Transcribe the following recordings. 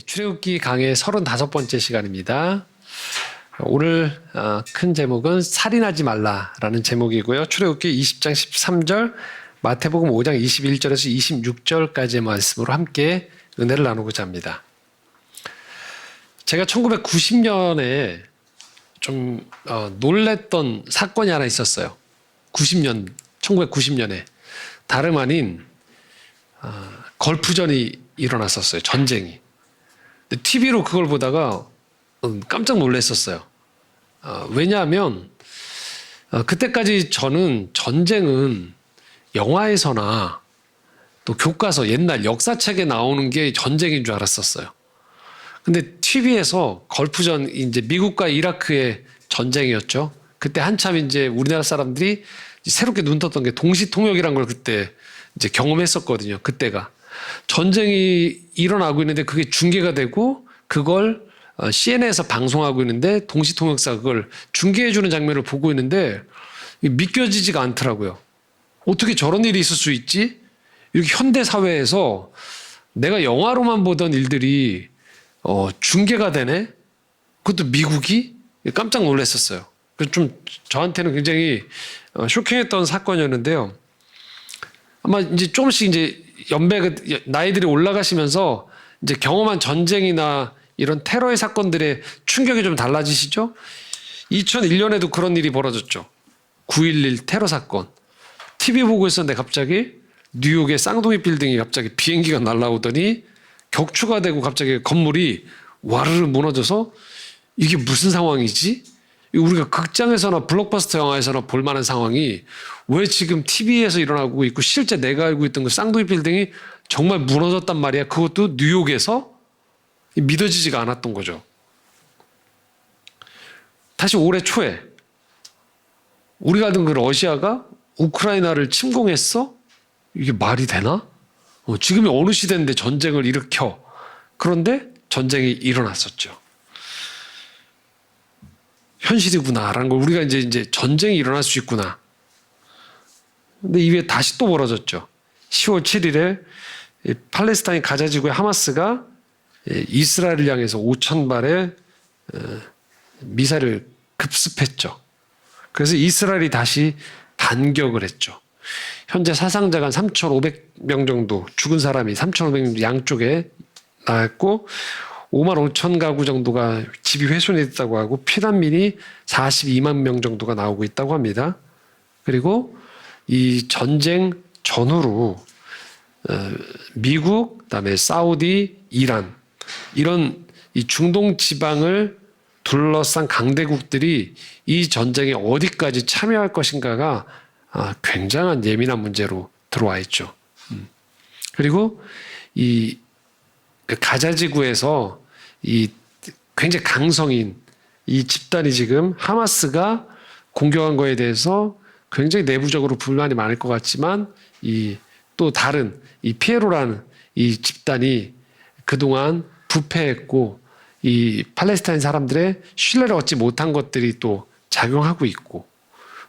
출애굽기 강의 35번째 시간입니다. 오늘 큰 제목은 살인하지 말라라는 제목이고요. 출애굽기 20장 13절, 마태복음 5장 21절에서 26절까지의 말씀으로 함께 은혜를 나누고자 합니다. 제가 1990년에 좀 놀랬던 사건이 하나 있었어요. 1990년에 다름 아닌 걸프전이 일어났었어요. 전쟁이. TV로 그걸 보다가 깜짝 놀랐었어요. 왜냐하면 그때까지 저는 전쟁은 영화에서나 또 교과서 옛날 역사책에 나오는 게 전쟁인 줄 알았었어요. 근데 TV에서 걸프전, 이제 미국과 이라크의 전쟁이었죠. 그때 한참 이제 우리나라 사람들이 새롭게 눈 떴던 게 동시통역이란 걸 그때 이제 경험했었거든요. 그때가. 전쟁이 일어나고 있는데 그게 중계가 되고 그걸 CNN에서 방송하고 있는데 동시통역사가 그걸 중계해주는 장면을 보고 있는데 믿겨지지가 않더라고요. 어떻게 저런 일이 있을 수 있지? 이렇게 현대 사회에서 내가 영화로만 보던 일들이 중계가 되네? 그것도 미국이? 깜짝 놀랐었어요. 좀 저한테는 굉장히 쇼킹했던 사건이었는데요. 아마 이제 조금씩 이제 나이들이 올라가시면서 이제 경험한 전쟁이나 이런 테러의 사건들의 충격이 좀 달라지시죠? 2001년에도 그런 일이 벌어졌죠. 9.11 테러 사건. TV 보고 있었는데 갑자기 뉴욕의 쌍둥이 빌딩이 갑자기 비행기가 날아오더니 격추가 되고 갑자기 건물이 와르르 무너져서 이게 무슨 상황이지? 우리가 극장에서나 블록버스터 영화에서나 볼 만한 상황이 왜 지금 TV에서 일어나고 있고 실제 내가 알고 있던 그 쌍둥이 빌딩이 정말 무너졌단 말이야. 그것도 뉴욕에서 믿어지지가 않았던 거죠. 다시 올해 초에 우리가 알던 그 러시아가 우크라이나를 침공했어? 이게 말이 되나? 지금이 어느 시대인데 전쟁을 일으켜. 그런데 전쟁이 일어났었죠. 현실이구나라는 걸 우리가 이제 전쟁이 일어날 수 있구나. 근데 이게 다시 또 벌어졌죠. 10월 7일에 팔레스타인 가자 지구의 하마스가 이스라엘을 향해서 5,000발의 미사일을 급습했죠. 그래서 이스라엘이 다시 반격을 했죠. 현재 사상자가 한 3,500명 정도, 죽은 사람이 3,500명 양쪽에 나왔고 5만 5천 가구 정도가 집이 훼손이 됐다고 하고 피난민이 42만 명 정도가 나오고 있다고 합니다. 그리고 이 전쟁 전후로 미국, 그다음에 사우디, 이란 이런 이 중동 지방을 둘러싼 강대국들이 이 전쟁에 어디까지 참여할 것인가가 굉장한 예민한 문제로 들어와 있죠. 그리고 이 가자 지구에서 이 굉장히 강성인 이 집단이 지금 하마스가 공격한 거에 대해서 굉장히 내부적으로 불만이 많을 것 같지만 이 또 다른 이 피에로라는 이 집단이 그동안 부패했고 이 팔레스타인 사람들의 신뢰를 얻지 못한 것들이 또 작용하고 있고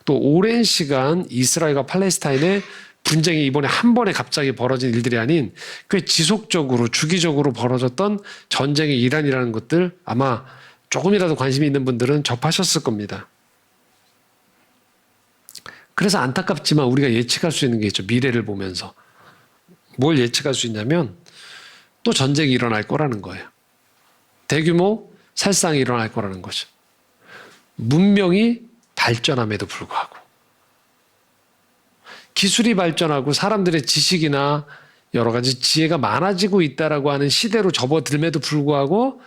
또 오랜 시간 이스라엘과 팔레스타인의 분쟁이 이번에 한 번에 갑자기 벌어진 일들이 아닌 꽤 지속적으로 주기적으로 벌어졌던 전쟁의 일환이라는 것들 아마 조금이라도 관심이 있는 분들은 접하셨을 겁니다. 그래서 안타깝지만 우리가 예측할 수 있는 게 있죠. 미래를 보면서. 뭘 예측할 수 있냐면 또 전쟁이 일어날 거라는 거예요. 대규모 살상이 일어날 거라는 거죠. 문명이 발전함에도 불구하고 기술이 발전하고 사람들의 지식이나 여러 가지 지혜가 많아지고 있다라고 하는 시대로 접어들m에도 불구하고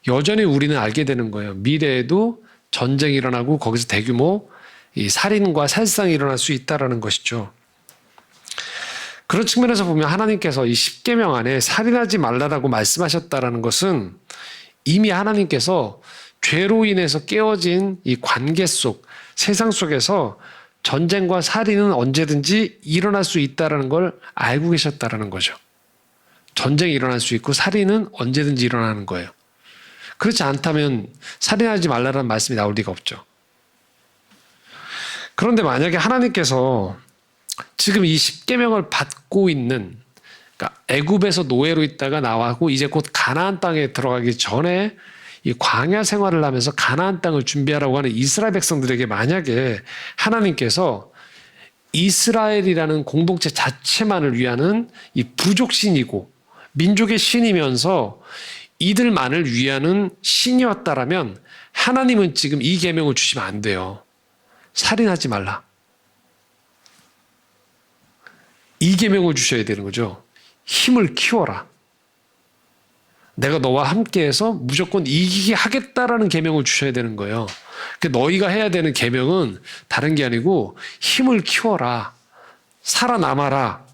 여전히 우리는 알게 되는 거예요. 미래에도 전쟁이 일어나고 거기서 대규모 이 살인과 살상이 일어날 수 있다라는 것이죠. 그런 측면에서 보면 하나님께서 이 십계명 안에 살인하지 말라라고 말씀하셨다라는 것은 이미 하나님께서 죄로 인해서 깨어진 이 관계 속 세상 속에서 전쟁과 살인은 언제든지 일어날 수 있다는 걸 알고 계셨다는 거죠. 전쟁이 일어날 수 있고 살인은 언제든지 일어나는 거예요. 그렇지 않다면 살인하지 말라는 말씀이 나올 리가 없죠. 그런데 만약에 하나님께서 지금 이 십계명을 받고 있는, 그러니까 그러니까 애굽에서 노예로 있다가 나와고 이제 곧 가나안 땅에 들어가기 전에 이 광야 생활을 하면서 가나안 땅을 준비하라고 하는 이스라엘 백성들에게 만약에 하나님께서 이스라엘이라는 공동체 자체만을 위하는 이 부족신이고 민족의 신이면서 이들만을 위하는 신이었다라면 하나님은 지금 이 계명을 주시면 안 돼요. 살인하지 말라. 이 계명을 주셔야 되는 거죠. 힘을 키워라. 내가 너와 함께해서 무조건 이기게 하겠다라는 계명을 주셔야 되는 거예요. 너희가 해야 되는 계명은 다른 게 아니고 힘을 키워라. 살아남아라.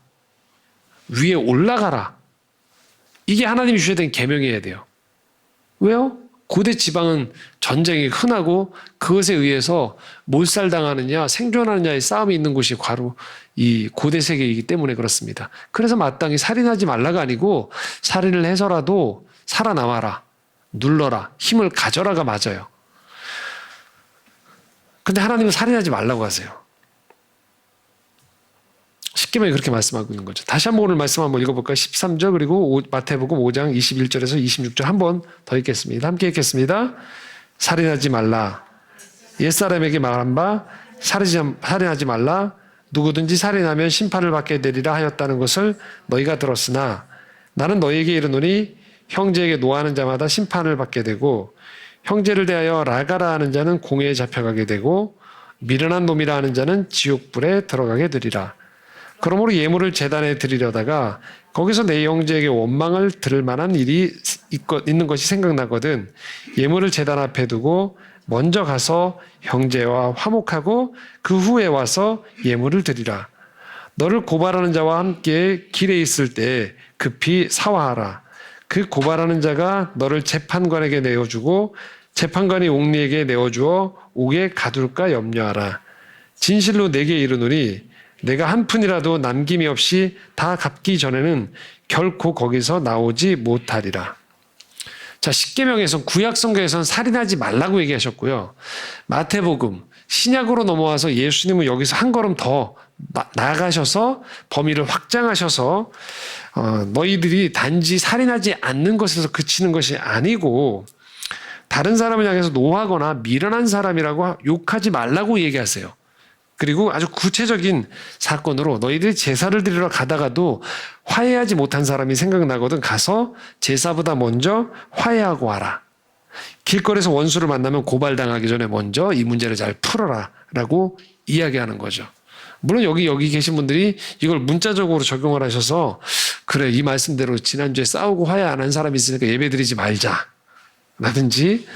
위에 올라가라. 이게 하나님이 주셔야 되는 계명이어야 돼요. 왜요? 고대 지방은 전쟁이 흔하고 그것에 의해서 몰살당하느냐 생존하느냐의 싸움이 있는 곳이 바로 이 고대 세계이기 때문에 그렇습니다. 그래서 마땅히 살인하지 말라가 아니고 살인을 해서라도 살아남아라, 눌러라, 힘을 가져라가 맞아요. 근데 하나님은 살인하지 말라고 하세요. 십계명이 그렇게 말씀하고 있는 거죠. 다시 한번 오늘 말씀 한번 읽어볼까요? 13절 그리고 마태복음 5장 21절에서 26절 한번 더 읽겠습니다. 함께 읽겠습니다. 살인하지 말라. 옛사람에게 말한 바 살인하지 말라. 누구든지 살인하면 심판을 받게 되리라 하였다는 것을 너희가 들었으나 나는 너희에게 이르노니 형제에게 노하는 자마다 심판을 받게 되고 형제를 대하여 라가라 하는 자는 공회에 잡혀가게 되고 미련한 놈이라 하는 자는 지옥불에 들어가게 되리라. 그러므로 예물을 제단에 드리려다가 거기서 내 형제에게 원망을 들을 만한 일이 있는 것이 생각나거든 예물을 제단 앞에 두고 먼저 가서 형제와 화목하고 그 후에 와서 예물을 드리라. 너를 고발하는 자와 함께 길에 있을 때 급히 사화하라. 그 고발하는 자가 너를 재판관에게 내어주고 재판관이 옥리에게 내어주어 옥에 가둘까 염려하라. 진실로 내게 이르노니 내가 한 푼이라도 남김이 없이 다 갚기 전에는 결코 거기서 나오지 못하리라. 자, 십계명에서 구약 성경에서는 살인하지 말라고 얘기하셨고요. 마태복음 신약으로 넘어와서 예수님은 여기서 한 걸음 더 나아가셔서 범위를 확장하셔서 너희들이 단지 살인하지 않는 것에서 그치는 것이 아니고 다른 사람을 향해서 노하거나 미련한 사람이라고 욕하지 말라고 얘기하세요. 그리고 아주 구체적인 사건으로 너희들이 제사를 드리러 가다가도 화해하지 못한 사람이 생각나거든 가서 제사보다 먼저 화해하고 와라. 길거리에서 원수를 만나면 고발당하기 전에 먼저 이 문제를 잘 풀어라 라고 이야기하는 거죠. 물론 여기 계신 분들이 이걸 문자적으로 적용을 하셔서 그래 이 말씀대로 지난주에 싸우고 화해 안 한 사람이 있으니까 예배드리지 말자 라든지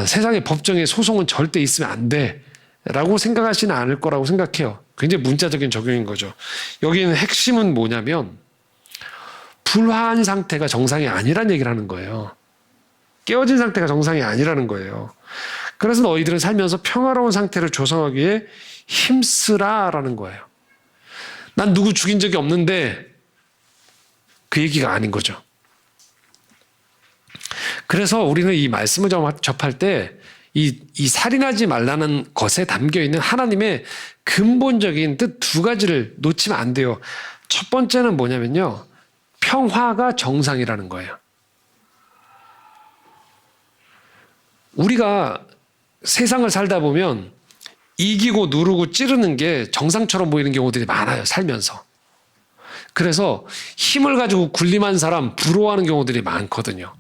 세상의 법정에 소송은 절대 있으면 안 돼 라고 생각하지는 않을 거라고 생각해요. 굉장히 문자적인 적용인 거죠. 여기는 핵심은 뭐냐면 불화한 상태가 정상이 아니라는 얘기를 하는 거예요. 깨어진 상태가 정상이 아니라는 거예요. 그래서 너희들은 살면서 평화로운 상태를 조성하기 위해 힘쓰라라는 거예요. 난 누구 죽인 적이 없는데 그 얘기가 아닌 거죠. 그래서 우리는 이 말씀을 접할 때 이 살인하지 말라는 것에 담겨있는 하나님의 근본적인 뜻 두 가지를 놓치면 안 돼요. 첫 번째는 뭐냐면요. 평화가 정상이라는 거예요. 우리가 세상을 살다 보면 이기고 누르고 찌르는 게 정상처럼 보이는 경우들이 많아요. 살면서. 그래서 힘을 가지고 군림한 사람 부러워하는 경우들이 많거든요.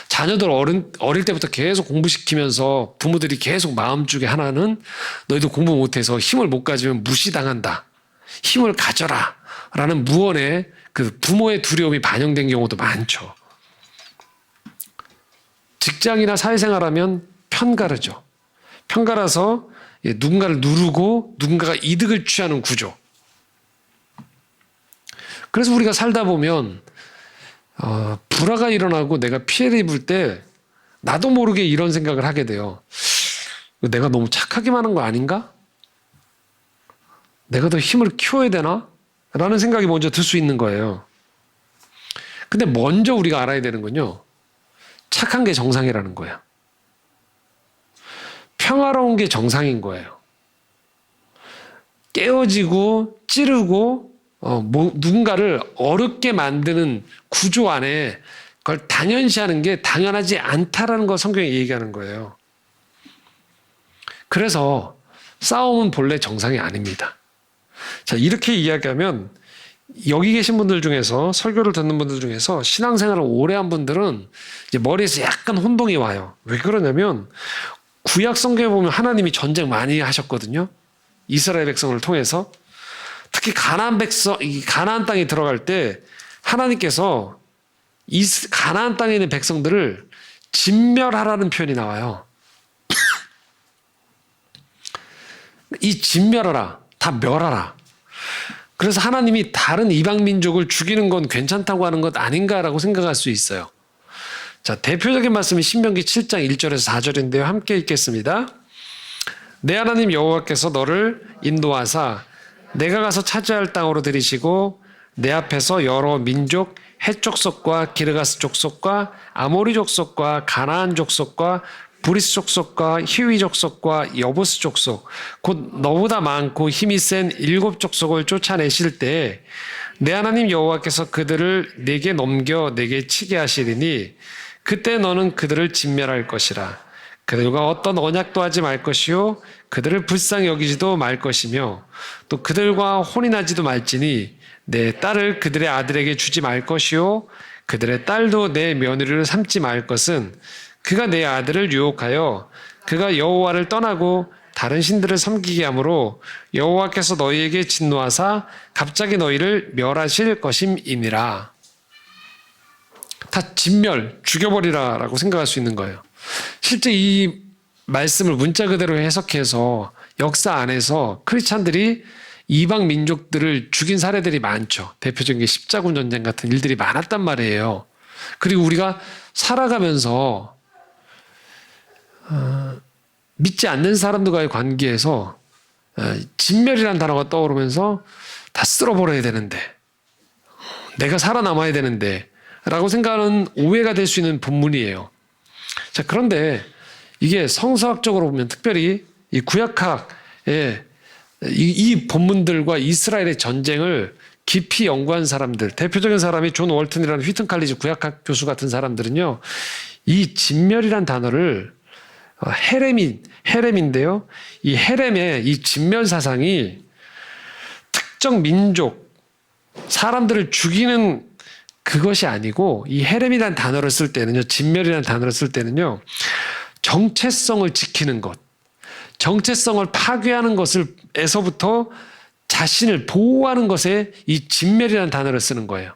자녀들 어릴 때부터 계속 공부시키면서 부모들이 계속 마음 주게 하나는 너희도 공부 못해서 힘을 못 가지면 무시당한다. 힘을 가져라. 라는 무언의 그 부모의 두려움이 반영된 경우도 많죠. 직장이나 사회생활하면 편가르죠. 편가라서 누군가를 누르고 누군가가 이득을 취하는 구조. 그래서 우리가 살다 보면 불화가 일어나고 내가 피해를 입을 때 나도 모르게 이런 생각을 하게 돼요. 내가 너무 착하기만 한 거 아닌가? 내가 더 힘을 키워야 되나? 라는 생각이 먼저 들 수 있는 거예요. 근데 먼저 우리가 알아야 되는 건요. 착한 게 정상이라는 거예요. 평화로운 게 정상인 거예요. 깨어지고 찌르고 누군가를 어렵게 만드는 구조 안에 그걸 당연시하는 게 당연하지 않다라는 걸 성경이 얘기하는 거예요. 그래서 싸움은 본래 정상이 아닙니다. 자, 이렇게 이야기하면 여기 계신 분들 중에서, 설교를 듣는 분들 중에서 신앙생활을 오래 한 분들은 이제 머리에서 약간 혼동이 와요. 왜 그러냐면 구약 성경에 보면 하나님이 전쟁 많이 하셨거든요. 이스라엘 백성을 통해서. 특히 가나안 땅에 들어갈 때 하나님께서 가나안 땅에 있는 백성들을 진멸하라는 표현이 나와요. 이 진멸하라, 다 멸하라. 그래서 하나님이 다른 이방 민족을 죽이는 건 괜찮다고 하는 것 아닌가라고 생각할 수 있어요. 자, 대표적인 말씀이 신명기 7장 1절에서 4절인데요. 함께 읽겠습니다. 내 하나님 여호와께서 너를 인도하사 내가 가서 차지할 땅으로 들이시고 내 앞에서 여러 민족, 헷 족속과 기르가스 족속과 아모리 족속과 가나안 족속과 브리스 족속과 히위 족속과 여부스 족속, 곧 너보다 많고 힘이 센 7 족속을 쫓아내실 때 내 하나님 여호와께서 그들을 내게 넘겨 내게 치게 하시리니 그때 너는 그들을 진멸할 것이라. 그들과 어떤 언약도 하지 말 것이요 그들을 불쌍히 여기지도 말 것이며 또 그들과 혼인하지도 말지니 내 딸을 그들의 아들에게 주지 말 것이요 그들의 딸도 내 며느리를 삼지 말 것은 그가 내 아들을 유혹하여 그가 여호와를 떠나고 다른 신들을 섬기게 하므로 여호와께서 너희에게 진노하사 갑자기 너희를 멸하실 것임이니라. 다 진멸, 죽여버리라 라고 생각할 수 있는 거예요. 실제 이 말씀을 문자 그대로 해석해서 역사 안에서 크리스찬들이 이방 민족들을 죽인 사례들이 많죠. 대표적인 게 십자군 전쟁 같은 일들이 많았단 말이에요. 그리고 우리가 살아가면서 믿지 않는 사람들과의 관계에서 진멸이라는 단어가 떠오르면서 다 쓸어버려야 되는데, 내가 살아남아야 되는데 라고 생각하는 오해가 될 수 있는 본문이에요. 자, 그런데 이게 성서학적으로 보면 특별히 이 구약학의 이 본문들과 이스라엘의 전쟁을 깊이 연구한 사람들, 대표적인 사람이 존 월튼이라는 휘튼 칼리지 구약학 교수 같은 사람들은요, 이 진멸이란 단어를 헤렘인데요. 이 헤렘의 이 진멸 사상이 특정 민족, 사람들을 죽이는 그것이 아니고 이 헤렘이라는 단어를 쓸 때는요, 진멸이라는 단어를 쓸 때는요, 정체성을 지키는 것, 정체성을 파괴하는 것에서부터 자신을 보호하는 것에 이 진멸이라는 단어를 쓰는 거예요.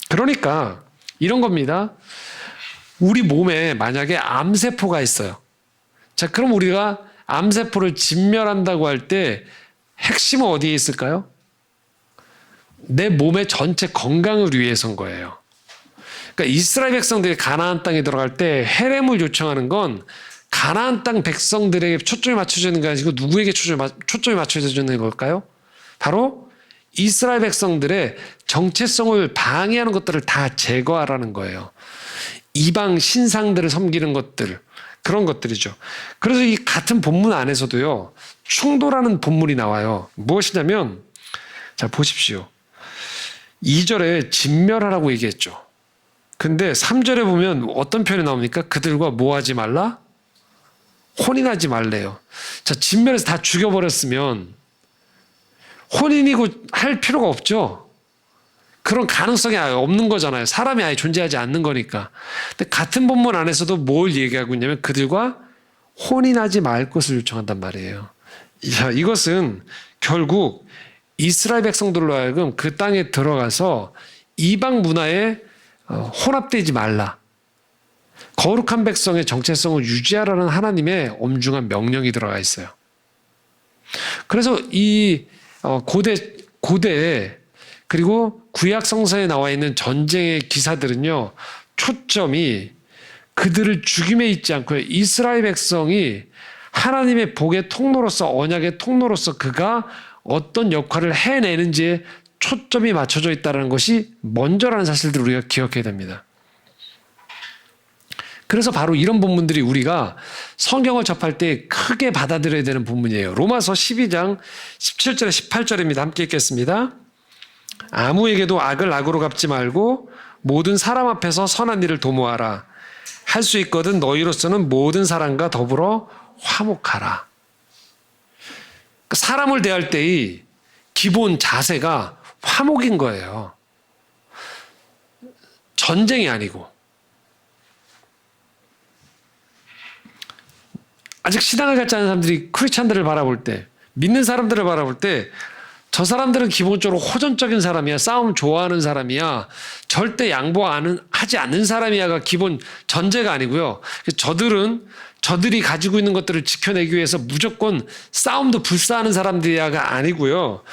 그러니까 이런 겁니다. 우리 몸에 만약에 암세포가 있어요. 자, 그럼 우리가 암세포를 진멸한다고 할 때 핵심은 어디에 있을까요? 내 몸의 전체 건강을 위해서인 거예요. 그러니까 이스라엘 백성들이 가나안 땅에 들어갈 때 헤렘을 요청하는 건 가나안 땅 백성들에게 초점이 맞춰져 있는 게 아니고 누구에게 초점이 맞춰져 있는 걸까요? 바로 이스라엘 백성들의 정체성을 방해하는 것들을 다 제거하라는 거예요. 이방 신상들을 섬기는 것들, 그런 것들이죠. 그래서 이 같은 본문 안에서도요, 충돌하는 본문이 나와요. 무엇이냐면, 자, 보십시오. 2절에 진멸하라고 얘기했죠. 근데 3절에 보면 어떤 표현이 나옵니까? 그들과 뭐 하지 말라? 혼인하지 말래요. 자, 진멸해서 다 죽여버렸으면 혼인이고 할 필요가 없죠. 그런 가능성이 아예 없는 거잖아요. 사람이 아예 존재하지 않는 거니까. 근데 같은 본문 안에서도 뭘 얘기하고 있냐면 그들과 혼인하지 말 것을 요청한단 말이에요. 자, 이것은 결국 이스라엘 백성들로 하여금 그 땅에 들어가서 이방 문화에 혼합되지 말라. 거룩한 백성의 정체성을 유지하라는 하나님의 엄중한 명령이 들어가 있어요. 그래서 이 고대에 그리고 구약 성서에 나와 있는 전쟁의 기사들은요, 초점이 그들을 죽임에 있지 않고 이스라엘 백성이 하나님의 복의 통로로서, 언약의 통로로서 그가 어떤 역할을 해내는지에 초점이 맞춰져 있다는 것이 먼저라는 사실들을 우리가 기억해야 됩니다. 그래서 바로 이런 본문들이 우리가 성경을 접할 때 크게 받아들여야 되는 본문이에요. 로마서 12장 17절에 18절입니다. 함께 읽겠습니다. 아무에게도 악을 악으로 갚지 말고 모든 사람 앞에서 선한 일을 도모하라. 할 수 있거든 너희로서는 모든 사람과 더불어 화목하라. 사람을 대할 때의 기본 자세가 화목인 거예요. 전쟁이 아니고. 아직 신앙을 갖지 않은 사람들이 크리스찬들을 바라볼 때, 믿는 사람들을 바라볼 때 저 사람들은 기본적으로 호전적인 사람이야. 싸움 좋아하는 사람이야. 절대 하지 않는 사람이야가 기본 전제가 아니고요. 저들이 가지고 있는 것들을 지켜내기 위해서 무조건 싸움도 불사하는 사람들이야가 아니고요.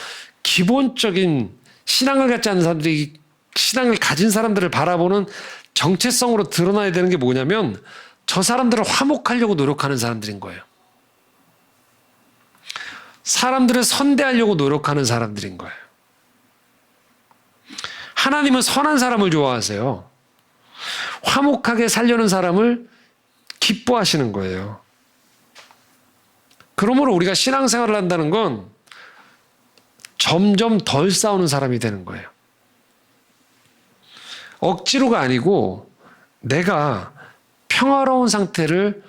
기본적인 신앙을 갖지 않는 사람들이 신앙을 가진 사람들을 바라보는 정체성으로 드러나야 되는 게 뭐냐면 저 사람들을 화목하려고 노력하는 사람들인 거예요. 사람들을 선대하려고 노력하는 사람들인 거예요. 하나님은 선한 사람을 좋아하세요. 화목하게 살려는 사람을 기뻐하시는 거예요. 그러므로 우리가 신앙생활을 한다는 건 점점 덜 싸우는 사람이 되는 거예요. 억지로가 아니고 내가 평화로운 상태를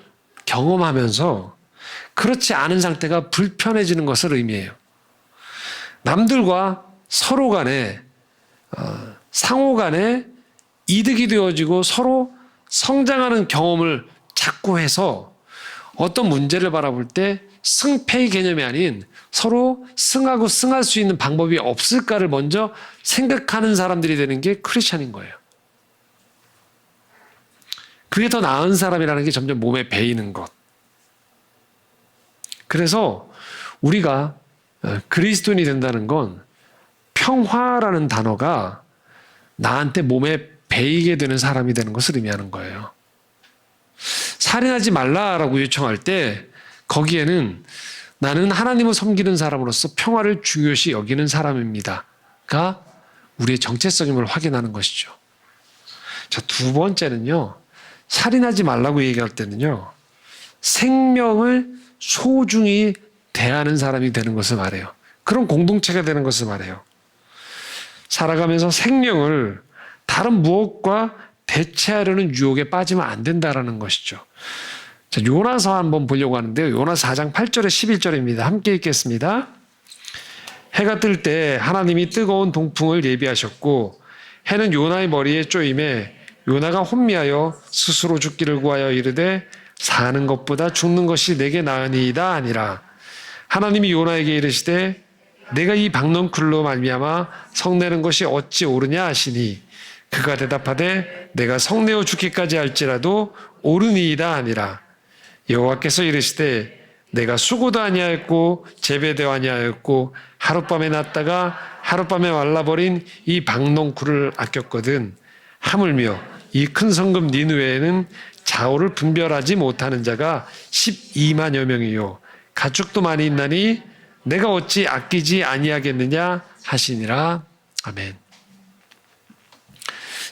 경험하면서 그렇지 않은 상태가 불편해지는 것을 의미해요. 남들과 서로 간에 상호 간에 이득이 되어지고 서로 성장하는 경험을 자꾸 해서 어떤 문제를 바라볼 때 승패의 개념이 아닌 서로 승하고 승할 수 있는 방법이 없을까를 먼저 생각하는 사람들이 되는 게 크리스찬인 거예요. 그게 더 나은 사람이라는 게 점점 몸에 배이는 것. 그래서 우리가 그리스도인이 된다는 건 평화라는 단어가 나한테 몸에 배이게 되는 사람이 되는 것을 의미하는 거예요. 살인하지 말라라고 요청할 때 거기에는 나는 하나님을 섬기는 사람으로서 평화를 중요시 여기는 사람입니다가 우리의 정체성임을 확인하는 것이죠. 자, 두 번째는요. 살인하지 말라고 얘기할 때는요. 생명을 소중히 대하는 사람이 되는 것을 말해요. 그런 공동체가 되는 것을 말해요. 살아가면서 생명을 다른 무엇과 대체하려는 유혹에 빠지면 안 된다라는 것이죠. 자, 요나서 한번 보려고 하는데요. 요나서 4장 8절에 11절입니다. 함께 읽겠습니다. 해가 뜰 때 하나님이 뜨거운 동풍을 예비하셨고 해는 요나의 머리에 쪼임에 요나가 혼미하여 스스로 죽기를 구하여 이르되 사는 것보다 죽는 것이 내게 나으니이다 아니라 하나님이 요나에게 이르시되 내가 이 박넝쿨로 말미암아 성내는 것이 어찌 옳으냐 하시니 그가 대답하되 내가 성내어 죽기까지 할지라도 옳으니이다 아니라 여호와께서 이르시되 내가 수고도 아니하였고 재배도 아니하였고 하룻밤에 났다가 하룻밤에 말라버린 이 박넝쿨을 아꼈거든 하물며 이 큰 성읍 니느웨에는 좌우를 분별하지 못하는 자가 12만여 명이요 가축도 많이 있나니 내가 어찌 아끼지 아니하겠느냐 하시니라. 아멘.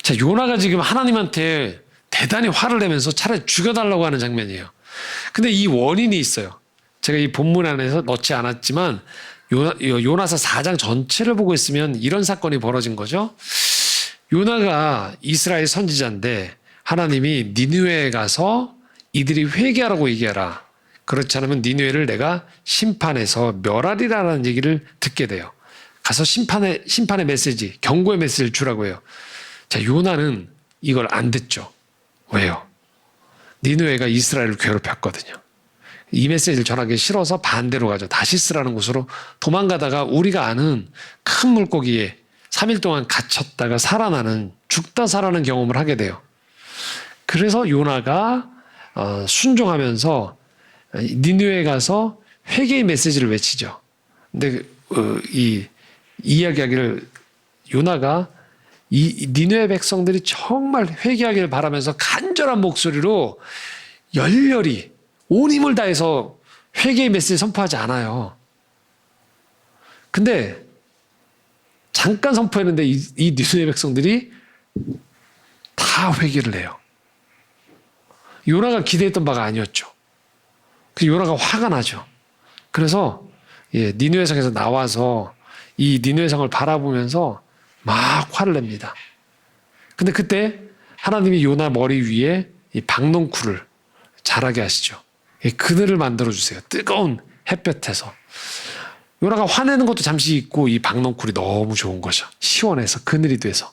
자, 요나가 지금 하나님한테 대단히 화를 내면서 차라리 죽여달라고 하는 장면이에요. 근데 이 원인이 있어요. 제가 이 본문 안에서 넣지 않았지만 요나서 4장 전체를 보고 있으면 이런 사건이 벌어진 거죠. 요나가 이스라엘 선지자인데 하나님이 니느웨에 가서 이들이 회개하라고 얘기하라. 그렇지 않으면 니느웨를 내가 심판해서 멸하리라는 얘기를 듣게 돼요. 가서 심판의 메시지, 경고의 메시지를 주라고 해요. 자, 요나는 이걸 안 듣죠. 왜요? 니느웨가 이스라엘을 괴롭혔거든요. 이 메시지를 전하기 싫어서 반대로 가죠. 다시스라는 곳으로 도망가다가 우리가 아는 큰 물고기에 3일 동안 갇혔다가 살아나는 죽다 살아나는 경험을 하게 돼요. 그래서 요나가 순종하면서 니느웨에 가서 회개의 메시지를 외치죠. 근데 이 이야기하기를 요나가 이 니느웨 백성들이 정말 회개하기를 바라면서 간절한 목소리로 열렬히 온 힘을 다해서 회개의 메시지를 선포하지 않아요. 근데 잠깐 선포했는데 이 니느웨 백성들이 다 회개를 해요. 요나가 기대했던 바가 아니었죠. 그 요나가 화가 나죠. 그래서 니느웨 성에서 나와서 이 니느웨 성을 바라보면서 막 화를 냅니다. 근데 그때 하나님이 요나 머리 위에 이 박농쿨을 자라게 하시죠. 그늘을 만들어 주세요. 뜨거운 햇볕에서. 요나가 화내는 것도 잠시 있고 이 박농쿨이 너무 좋은 거죠. 시원해서 그늘이 돼서.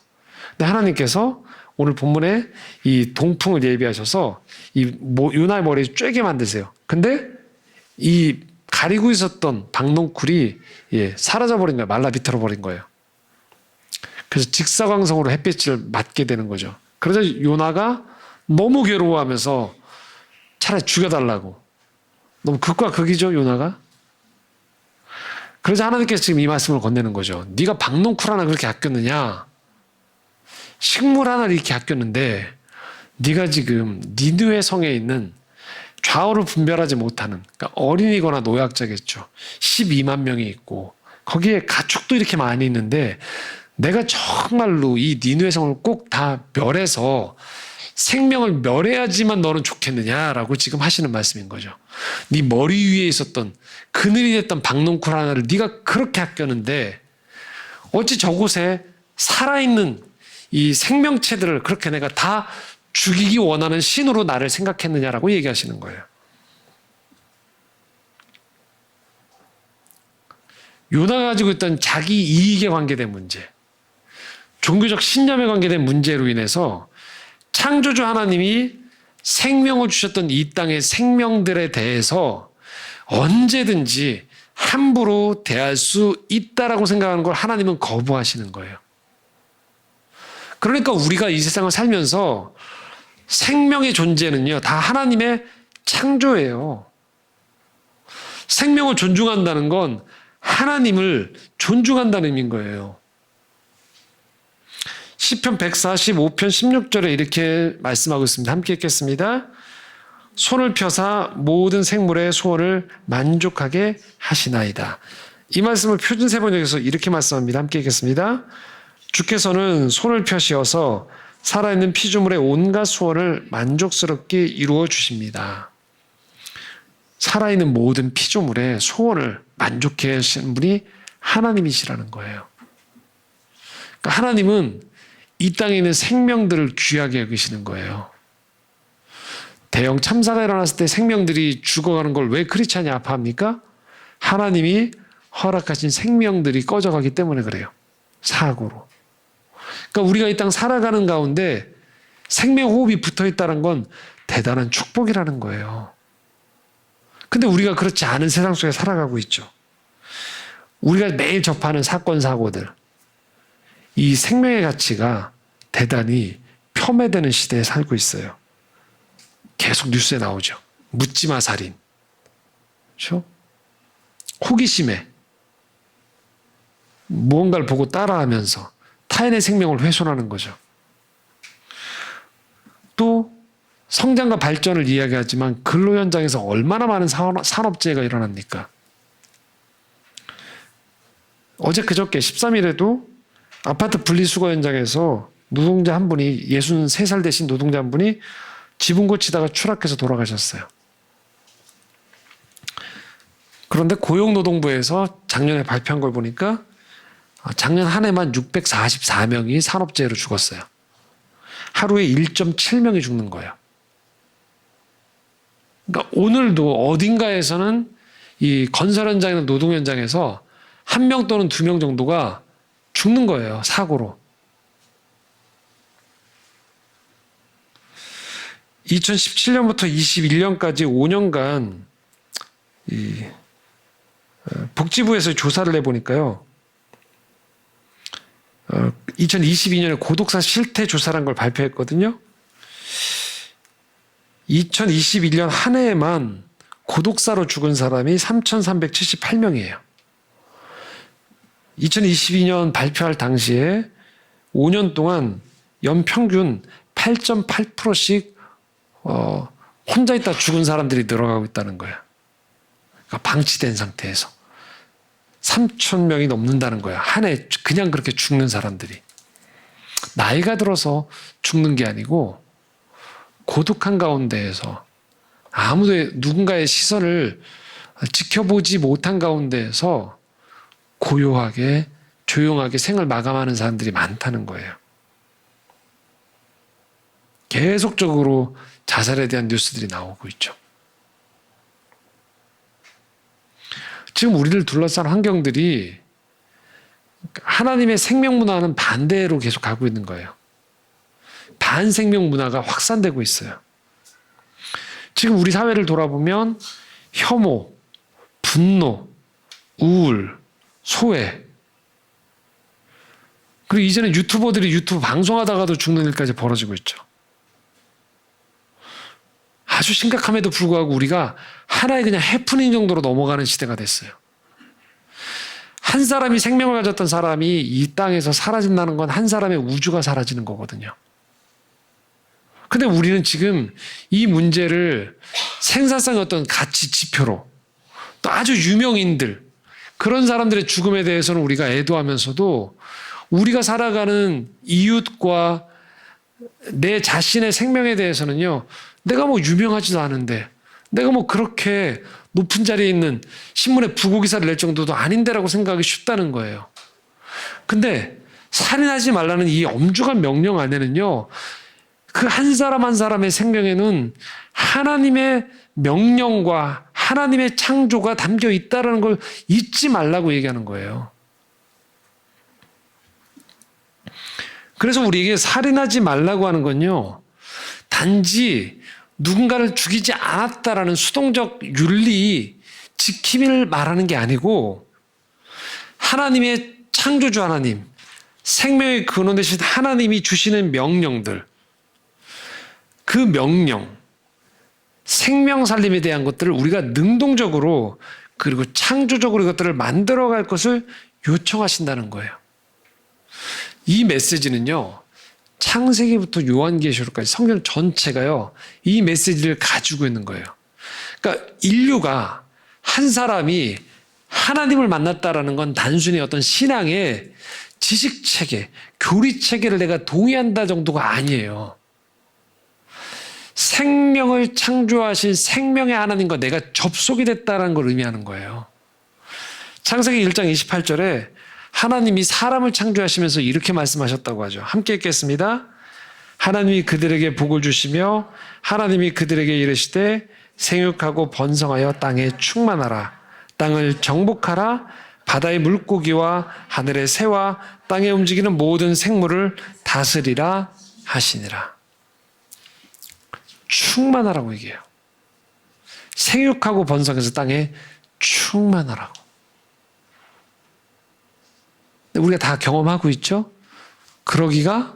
근데 하나님께서 오늘 본문에 이 동풍을 예비하셔서 이 요나의 머리를 쬐게 만드세요. 근데 이 가리고 있었던 박농쿨이 사라져버린 거예요. 말라 비틀어 버린 거예요. 그래서 직사광선으로 햇빛을 맞게 되는 거죠. 그러자 요나가 너무 괴로워하면서 차라리 죽여달라고. 너무 극과 극이죠, 요나가. 그러자 하나님께서 지금 이 말씀을 건네는 거죠. 네가 박농쿨 하나 그렇게 아꼈느냐? 식물 하나를 이렇게 아꼈는데 네가 지금 니느웨 성에 있는 좌우를 분별하지 못하는, 그러니까 어린이거나 노약자겠죠. 12만 명이 있고 거기에 가축도 이렇게 많이 있는데 내가 정말로 이 니느웨 성을 꼭 다 멸해서 생명을 멸해야지만 너는 좋겠느냐라고 지금 하시는 말씀인 거죠. 네 머리 위에 있었던 그늘이 됐던 박농쿨 하나를 네가 그렇게 아꼈는데 어찌 저곳에 살아있는 이 생명체들을 그렇게 내가 다 죽이기 원하는 신으로 나를 생각했느냐라고 얘기하시는 거예요. 요나가 가지고 있던 자기 이익에 관계된 문제, 종교적 신념에 관계된 문제로 인해서 창조주 하나님이 생명을 주셨던 이 땅의 생명들에 대해서 언제든지 함부로 대할 수 있다라고 생각하는 걸 하나님은 거부하시는 거예요. 그러니까 우리가 이 세상을 살면서 생명의 존재는요, 다 하나님의 창조예요. 생명을 존중한다는 건 하나님을 존중한다는 의미인 거예요. 시편 145편 16절에 이렇게 말씀하고 있습니다. 함께 읽겠습니다. 손을 펴사 모든 생물의 소원을 만족하게 하시나이다. 이 말씀을 표준세번역에서 이렇게 말씀합니다. 함께 읽겠습니다. 주께서는 손을 펴시어서 살아있는 피조물의 온갖 소원을 만족스럽게 이루어 주십니다. 살아있는 모든 피조물의 소원을 만족해 하시는 분이 하나님이시라는 거예요. 그러니까 하나님은 이 땅에 있는 생명들을 귀하게 여기시는 거예요. 대형 참사가 일어났을 때 생명들이 죽어가는 걸 왜 크리스찬이 아파합니까? 하나님이 허락하신 생명들이 꺼져가기 때문에 그래요. 사고로. 그러니까 우리가 이 땅 살아가는 가운데 생명호흡이 붙어있다는 건 대단한 축복이라는 거예요. 근데 우리가 그렇지 않은 세상 속에 살아가고 있죠. 우리가 매일 접하는 사건, 사고들, 이 생명의 가치가 대단히 폄훼되는 시대에 살고 있어요. 계속 뉴스에 나오죠. 묻지마 살인. 그렇죠? 호기심에 무언가를 보고 따라하면서 타인의 생명을 훼손하는 거죠. 또 성장과 발전을 이야기하지만 근로 현장에서 얼마나 많은 산업재해가 일어납니까? 어제 그저께 13일에도 아파트 분리수거 현장에서 노동자 한 분이 63살 되신 노동자 한 분이 지붕 고치다가 추락해서 돌아가셨어요. 그런데 고용노동부에서 작년에 발표한 걸 보니까 작년 한 해만 644명이 산업재해로 죽었어요. 하루에 1.7명이 죽는 거예요. 그러니까 오늘도 어딘가에서는 이 건설 현장이나 노동 현장에서 1명 또는 2명 정도가 죽는 거예요. 사고로. 2017년부터 21년까지 5년간 이 복지부에서 조사를 해보니까요. 2022년에 고독사 실태 조사라는 걸 발표했거든요. 2021년 한 해에만 고독사로 죽은 사람이 3,378명이에요. 2022년 발표할 당시에 5년 동안 연평균 8.8%씩 혼자 있다 죽은 사람들이 늘어가고 있다는 거예요. 그러니까 방치된 상태에서 3,000명이 넘는다는 거예요. 한 해 그냥 그렇게 죽는 사람들이. 나이가 들어서 죽는 게 아니고 고독한 가운데에서 아무도 누군가의 시선을 지켜보지 못한 가운데에서 고요하게 조용하게 생을 마감하는 사람들이 많다는 거예요. 계속적으로 자살에 대한 뉴스들이 나오고 있죠. 지금 우리를 둘러싼 환경들이 하나님의 생명 문화는 반대로 계속 가고 있는 거예요. 반생명 문화가 확산되고 있어요. 지금 우리 사회를 돌아보면 혐오, 분노, 우울, 소외, 그리고 이제는 유튜버들이 유튜브 방송하다가도 죽는 일까지 벌어지고 있죠. 아주 심각함에도 불구하고 우리가 하나의 그냥 해프닝 정도로 넘어가는 시대가 됐어요. 한 사람이 생명을 가졌던 사람이 이 땅에서 사라진다는 건 한 사람의 우주가 사라지는 거거든요. 근데 우리는 지금 이 문제를 생산성의 어떤 가치 지표로 또 아주 유명인들, 그런 사람들의 죽음에 대해서는 우리가 애도하면서도 우리가 살아가는 이웃과 내 자신의 생명에 대해서는요, 내가 뭐 유명하지도 않은데, 내가 뭐 그렇게 높은 자리에 있는 신문에 부고기사를 낼 정도도 아닌데라고 생각하기 쉽다는 거예요. 근데 살인하지 말라는 이 엄중한 명령 안에는요, 그 한 사람 한 사람의 생명에는 하나님의 명령과 하나님의 창조가 담겨 있다는 걸 잊지 말라고 얘기하는 거예요. 그래서 우리에게 살인하지 말라고 하는 건요, 단지 누군가를 죽이지 않았다라는 수동적 윤리 지킴이를 말하는 게 아니고, 하나님의 창조주 하나님, 생명의 근원 되신 하나님이 주시는 명령들, 그 명령, 생명 살림에 대한 것들을 우리가 능동적으로 그리고 창조적으로 이것들을 만들어갈 것을 요청하신다는 거예요. 이 메시지는요, 창세기부터 요한계시록까지 성경 전체가요, 이 메시지를 가지고 있는 거예요. 그러니까 인류가, 한 사람이 하나님을 만났다라는 건 단순히 어떤 신앙의 지식 체계, 교리 체계를 내가 동의한다 정도가 아니에요. 생명을 창조하신 생명의 하나님과 내가 접속이 됐다는 걸 의미하는 거예요. 창세기 1장 28절에 하나님이 사람을 창조하시면서 이렇게 말씀하셨다고 하죠. 함께 읽겠습니다. 하나님이 그들에게 복을 주시며 하나님이 그들에게 이르시되 생육하고 번성하여 땅에 충만하라. 땅을 정복하라. 바다의 물고기와 하늘의 새와 땅에 움직이는 모든 생물을 다스리라 하시니라. 충만하라고 얘기해요. 생육하고 번성해서 땅에 충만하라고. 우리가 다 경험하고 있죠? 그러기가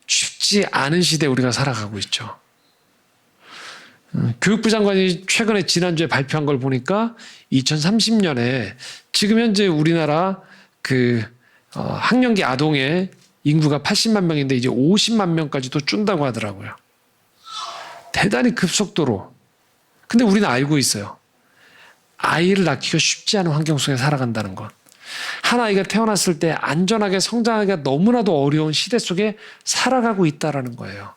쉽지 않은 시대에 우리가 살아가고 있죠. 교육부 장관이 최근에 지난주에 발표한 걸 보니까 2030년에 지금 현재 우리나라 학령기 아동의 인구가 80만 명인데 이제 50만 명까지도 준다고 하더라고요. 대단히 급속도로. 근데 우리는 알고 있어요. 아이를 낳기가 쉽지 않은 환경 속에 살아간다는 것. 한 아이가 태어났을 때 안전하게 성장하기가 너무나도 어려운 시대 속에 살아가고 있다는 거예요.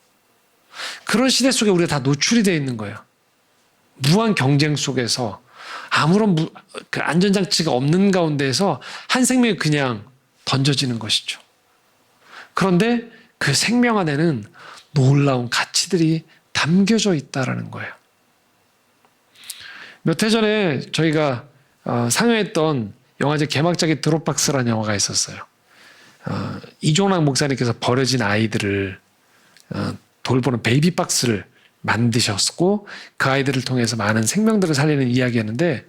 그런 시대 속에 우리가 다 노출이 되어 있는 거예요. 무한 경쟁 속에서 아무런 안전장치가 없는 가운데에서 한 생명이 그냥 던져지는 것이죠. 그런데 그 생명 안에는 놀라운 가치들이 담겨져 있다는 거예요. 몇 해 전에 저희가 상영했던 영화제 개막작의 드롭박스라는 영화가 있었어요. 이종락 목사님께서 버려진 아이들을 돌보는 베이비박스를 만드셨고 그 아이들을 통해서 많은 생명들을 살리는 이야기였는데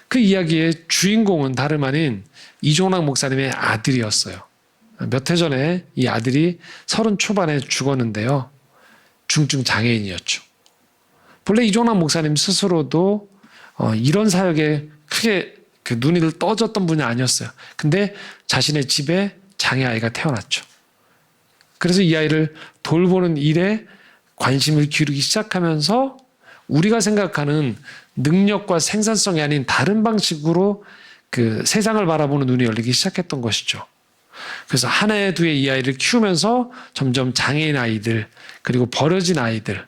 그 이야기의 주인공은 다름 아닌 이종락 목사님의 아들이었어요. 몇 해 전에 이 아들이 30 초반에 죽었는데요. 중증 장애인이었죠. 본래 이종락 목사님 스스로도 이런 사역에 크게 눈이 떠졌던 분이 아니었어요. 근데 자신의 집에 장애아이가 태어났죠. 그래서 이 아이를 돌보는 일에 관심을 기울이기 시작하면서 우리가 생각하는 능력과 생산성이 아닌 다른 방식으로 세상을 바라보는 눈이 열리기 시작했던 것이죠. 그래서 한 해, 두 해 이 아이를 키우면서 점점 장애인 아이들, 그리고 버려진 아이들,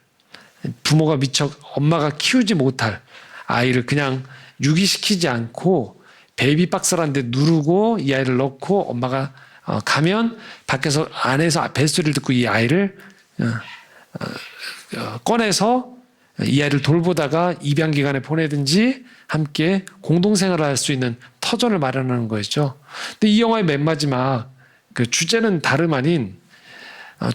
부모가 미처 엄마가 키우지 못할 아이를 그냥 유기시키지 않고 베이비 박스라는 데 누르고 이 아이를 넣고 엄마가 가면 밖에서 안에서 벨소리를 듣고 이 아이를 꺼내서 이 아이를 돌보다가 입양기관에 보내든지 함께 공동생활을 할 수 있는 터전을 마련하는 거였죠. 근데 이 영화의 맨 마지막 그 주제는 다름 아닌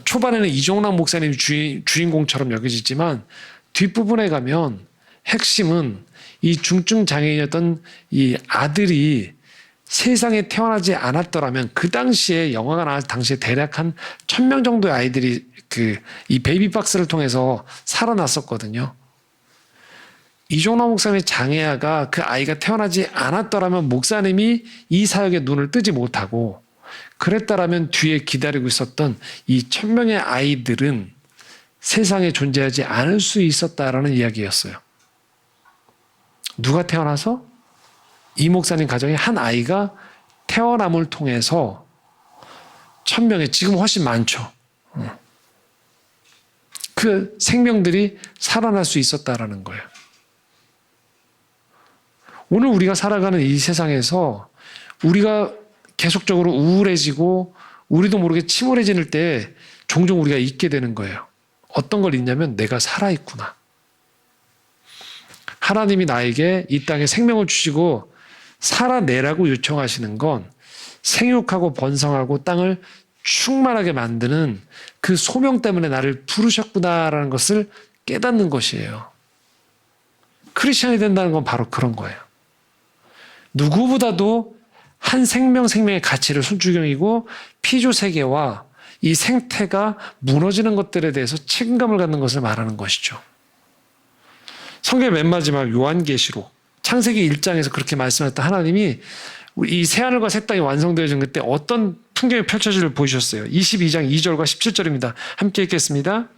초반에는 이종락 목사님이 주인공처럼 여겨지지만 뒷부분에 가면 핵심은 이 중증 장애인이었던 이 아들이 세상에 태어나지 않았더라면 그 당시에 영화가 나왔을 당시에 대략 한 1,000명 정도의 아이들이 이 베이비박스를 통해서 살아났었거든요. 이종락 목사님의 장애아가 그 아이가 태어나지 않았더라면 목사님이 이 사역에 눈을 뜨지 못하고 그랬다라면 뒤에 기다리고 있었던 이 1,000명의 아이들은 세상에 존재하지 않을 수 있었다라는 이야기였어요. 누가 태어나서? 이 목사님 가정에 한 아이가 태어남을 통해서 1,000명의 지금 훨씬 많죠. 그 생명들이 살아날 수 있었다라는 거예요. 오늘 우리가 살아가는 이 세상에서 우리가 계속적으로 우울해지고 우리도 모르게 침울해지는 때 종종 우리가 잊게 되는 거예요. 어떤 걸 잊냐면 내가 살아있구나. 하나님이 나에게 이 땅에 생명을 주시고 살아내라고 요청하시는 건 생육하고 번성하고 땅을 충만하게 만드는 그 소명 때문에 나를 부르셨구나라는 것을 깨닫는 것이에요. 크리스천이 된다는 건 바로 그런 거예요. 누구보다도 한 생명의 가치를 순주경이고 피조세계와 이 생태가 무너지는 것들에 대해서 책임감을 갖는 것을 말하는 것이죠. 성경의 맨 마지막 요한계시록 창세기 1장에서 그렇게 말씀했던 하나님이 이 새하늘과 새 땅이 완성되어진 그때 어떤 풍경이 펼쳐지를 보이셨어요. 22장 2절과 17절입니다. 함께 읽겠습니다.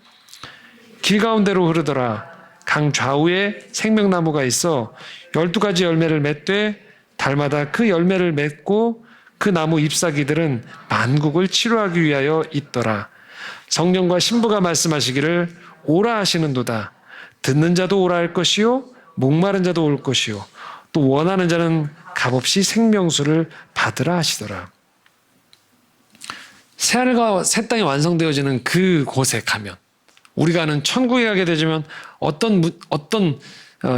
길 가운데로 흐르더라. 강 좌우에 생명나무가 있어 12가지 열매를 맺되 달마다 그 열매를 맺고 그 나무 잎사귀들은 만국을 치료하기 위하여 있더라. 성령과 신부가 말씀하시기를 오라 하시는도다. 듣는 자도 오라 할 것이요 목마른 자도 올 것이요 또 원하는 자는 값없이 생명수를 받으라 하시더라. 새하늘과 새 땅이 완성되어지는 그 곳에 가면 우리가 아는 천국에 가게 되면 어떤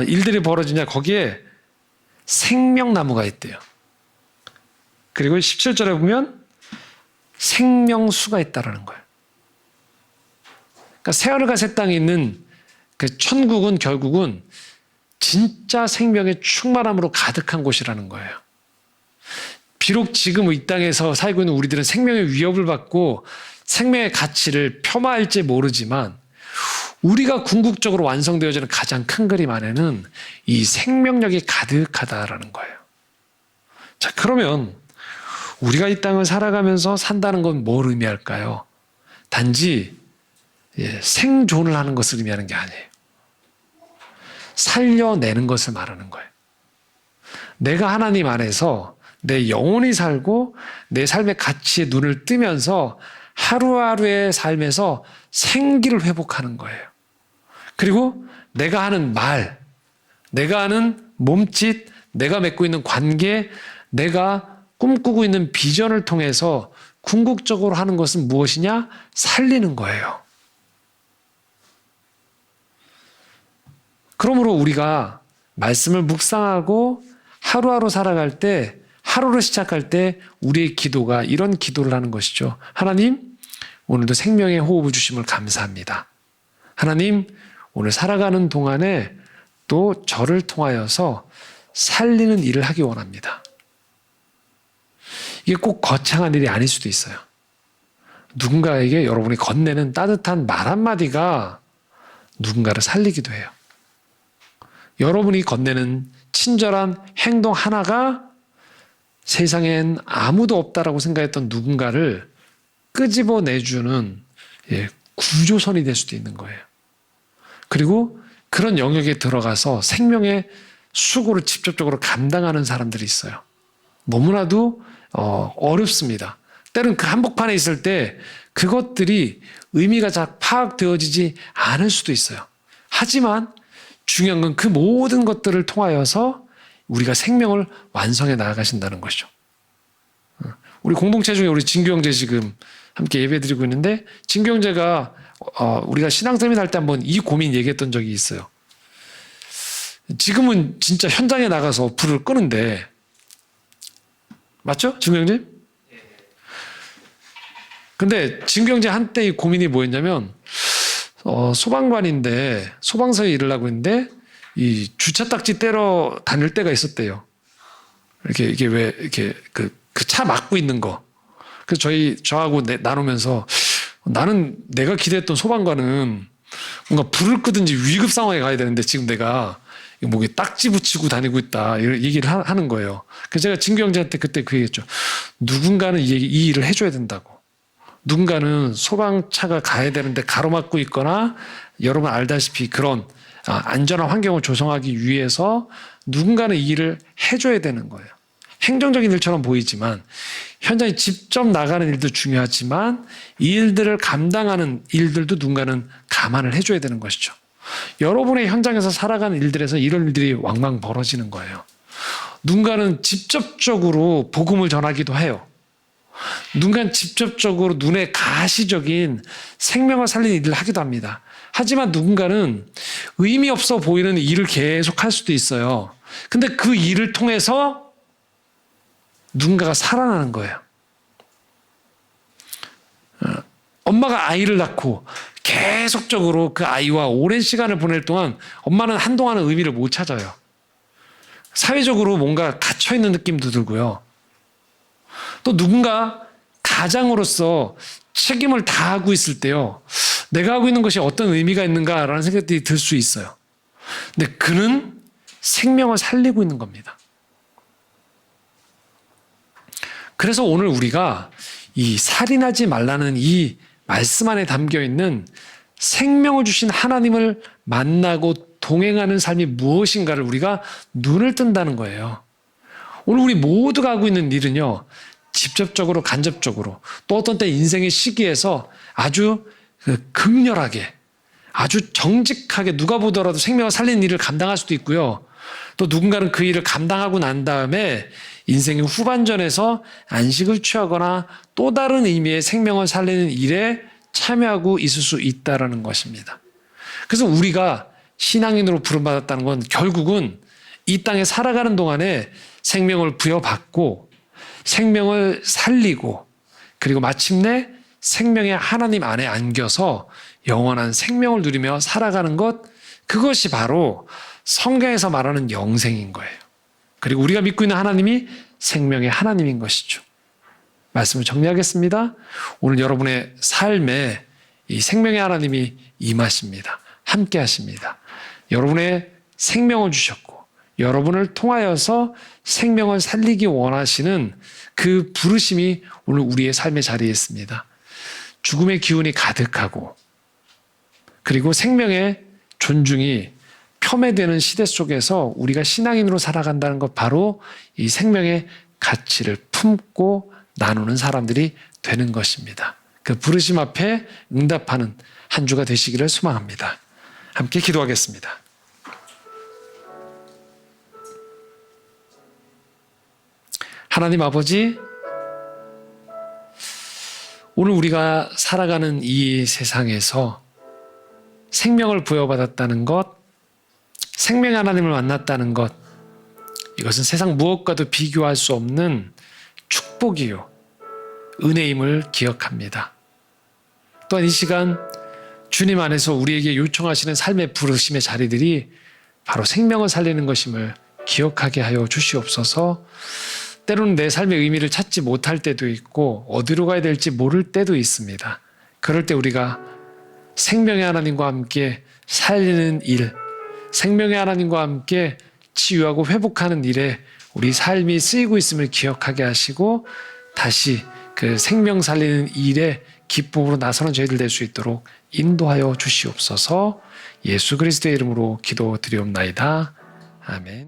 일들이 벌어지냐. 거기에 생명나무가 있대요. 그리고 17절에 보면 생명수가 있다라는 거예요. 그러니까 새하늘과 새 땅에 있는 그 천국은 결국은 진짜 생명의 충만함으로 가득한 곳이라는 거예요. 비록 지금 이 땅에서 살고 있는 우리들은 생명의 위협을 받고 생명의 가치를 폄하할지 모르지만 우리가 궁극적으로 완성되어지는 가장 큰 그림 안에는 이 생명력이 가득하다라는 거예요. 자, 그러면 우리가 이 땅을 살아가면서 산다는 건 뭘 의미할까요? 단지 생존을 하는 것을 의미하는 게 아니에요. 살려내는 것을 말하는 거예요. 내가 하나님 안에서 내 영혼이 살고 내 삶의 가치에 눈을 뜨면서 하루하루의 삶에서 생기를 회복하는 거예요. 그리고 내가 하는 말, 내가 하는 몸짓, 내가 맺고 있는 관계, 내가 꿈꾸고 있는 비전을 통해서 궁극적으로 하는 것은 무엇이냐? 살리는 거예요. 그러므로 우리가 말씀을 묵상하고 하루하루 살아갈 때, 하루를 시작할 때 우리의 기도가 이런 기도를 하는 것이죠. 하나님, 오늘도 생명의 호흡을 주심을 감사합니다. 하나님, 오늘 살아가는 동안에 또 저를 통하여서 살리는 일을 하기 원합니다. 이게 꼭 거창한 일이 아닐 수도 있어요. 누군가에게 여러분이 건네는 따뜻한 말 한마디가 누군가를 살리기도 해요. 여러분이 건네는 친절한 행동 하나가 세상엔 아무도 없다라고 생각했던 누군가를 끄집어내주는 구조선이 될 수도 있는 거예요. 그리고 그런 영역에 들어가서 생명의 수고를 직접적으로 감당하는 사람들이 있어요. 너무나도 어렵습니다. 때로는 그 한복판에 있을 때 그것들이 의미가 잘 파악되어지지 않을 수도 있어요. 하지만 중요한 건 그 모든 것들을 통하여서 우리가 생명을 완성해 나아가신다는 것이죠. 우리 공동체 중에 우리 진규 형제 지금 함께 예배드리고 있는데, 진규 형제가 우리가 신앙세미나 할 때 한번 이 고민 얘기했던 적이 있어요. 지금은 진짜 현장에 나가서 불을 끄는데, 맞죠? 진규 형제? 근데 진규 형제 한때의 고민이 뭐였냐면, 소방관인데 소방서에 일을 하고 있는데 이 주차 딱지 떼러 다닐 때가 있었대요. 이게 왜 이렇게 그 차 막고 있는 거. 그래서 저하고 나누면서, 나는 내가 기대했던 소방관은 뭔가 불을 끄든지 위급 상황에 가야 되는데 지금 내가 목에 딱지 붙이고 다니고 있다, 이런 얘기를 하는 거예요. 그래서 제가 진규 형제한테 그때 그 얘기했죠. 누군가는 이 일을 해줘야 된다고. 누군가는 소방차가 가야 되는데 가로막고 있거나, 여러분 알다시피 그런 안전한 환경을 조성하기 위해서 누군가는 이 일을 해줘야 되는 거예요. 행정적인 일처럼 보이지만 현장에 직접 나가는 일도 중요하지만 이 일들을 감당하는 일들도 누군가는 감안을 해줘야 되는 것이죠. 여러분의 현장에서 살아가는 일들에서 이런 일들이 왕왕 벌어지는 거예요. 누군가는 직접적으로 복음을 전하기도 해요. 누군가는 직접적으로 눈에 가시적인 생명을 살리는 일을 하기도 합니다. 하지만 누군가는 의미 없어 보이는 일을 계속 할 수도 있어요. 근데 그 일을 통해서 누군가가 살아나는 거예요. 엄마가 아이를 낳고 계속적으로 그 아이와 오랜 시간을 보낼 동안 엄마는 한동안은 의미를 못 찾아요. 사회적으로 뭔가 갇혀있는 느낌도 들고요. 또 누군가 가장으로서 책임을 다하고 있을 때요, 내가 하고 있는 것이 어떤 의미가 있는가라는 생각이 들 수 있어요. 근데 그는 생명을 살리고 있는 겁니다. 그래서 오늘 우리가 이 살인하지 말라는 이 말씀 안에 담겨 있는 생명을 주신 하나님을 만나고 동행하는 삶이 무엇인가를 우리가 눈을 뜬다는 거예요. 오늘 우리 모두가 하고 있는 일은요, 직접적으로 간접적으로 또 어떤 때 인생의 시기에서 아주 극렬하게, 아주 정직하게 누가 보더라도 생명을 살리는 일을 감당할 수도 있고요. 또 누군가는 그 일을 감당하고 난 다음에 인생의 후반전에서 안식을 취하거나 또 다른 의미의 생명을 살리는 일에 참여하고 있을 수 있다는 것입니다. 그래서 우리가 신앙인으로 부름받았다는 건 결국은 이 땅에 살아가는 동안에 생명을 부여받고 생명을 살리고, 그리고 마침내 생명의 하나님 안에 안겨서 영원한 생명을 누리며 살아가는 것, 그것이 바로 성경에서 말하는 영생인 거예요. 그리고 우리가 믿고 있는 하나님이 생명의 하나님인 것이죠. 말씀을 정리하겠습니다. 오늘 여러분의 삶에 이 생명의 하나님이 임하십니다. 함께 하십니다. 여러분의 생명을 주셨고 여러분을 통하여서 생명을 살리기 원하시는 그 부르심이 오늘 우리의 삶의 자리에 있습니다. 죽음의 기운이 가득하고, 그리고 생명의 존중이 폄훼되는 시대 속에서 우리가 신앙인으로 살아간다는 것, 바로 이 생명의 가치를 품고 나누는 사람들이 되는 것입니다. 그 부르심 앞에 응답하는 한 주가 되시기를 소망합니다. 함께 기도하겠습니다. 하나님 아버지, 오늘 우리가 살아가는 이 세상에서 생명을 부여받았다는 것, 생명의 하나님을 만났다는 것, 이것은 세상 무엇과도 비교할 수 없는 축복이요, 은혜임을 기억합니다. 또한 이 시간 주님 안에서 우리에게 요청하시는 삶의 부르심의 자리들이 바로 생명을 살리는 것임을 기억하게 하여 주시옵소서. 때로는 내 삶의 의미를 찾지 못할 때도 있고 어디로 가야 될지 모를 때도 있습니다. 그럴 때 우리가 생명의 하나님과 함께 살리는 일, 생명의 하나님과 함께 치유하고 회복하는 일에 우리 삶이 쓰이고 있음을 기억하게 하시고, 다시 그 생명 살리는 일에 기쁨으로 나서는 저희들 될 수 있도록 인도하여 주시옵소서. 예수 그리스도의 이름으로 기도드리옵나이다. 아멘.